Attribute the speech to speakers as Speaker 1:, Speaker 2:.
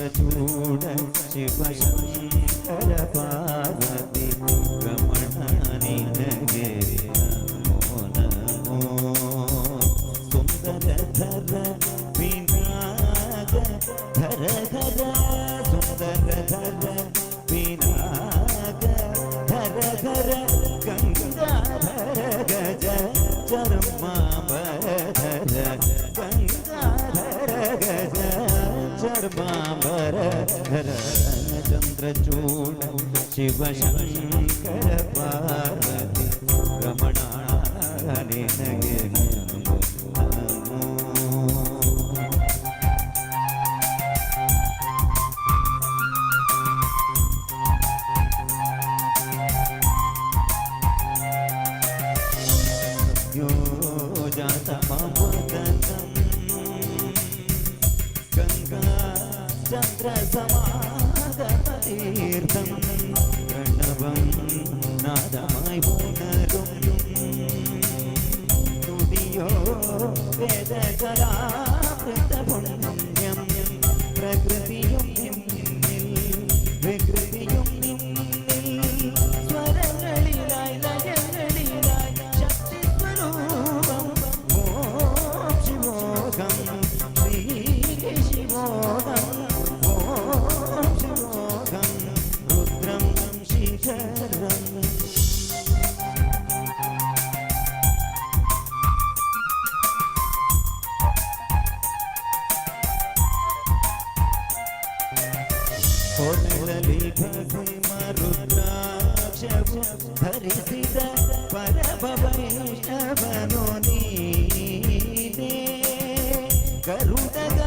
Speaker 1: चंद्रचूड शिवशंकर पार्वती रमणानि नगे नमो नमो सुंदरधर विनाग धर धर सुंदरधर विनाग धर धर गंगाधर गज चर्मांबर गंगाधर गज चर्मांबर चंद्रचूड शिवशंकर पार्वती रमणानि नगे नमो नमो चंद्रसमागमतीर्थं प्रणवं नादमय पुनरुं तुदियो वेदकरामृतपुण्यं प्रकृतियुं विकृतियुं स्वरങ്ങളിലായി ലയങ്ങളിലായി ശക്തിസ്വരൂപം ഓം ശിവോഹം ശ്രീ ശിവോഹം ಧರಿಸಿದ ಪರಭವೈಷ್ಣವನು ನೀನೇ ಗರುಡಗ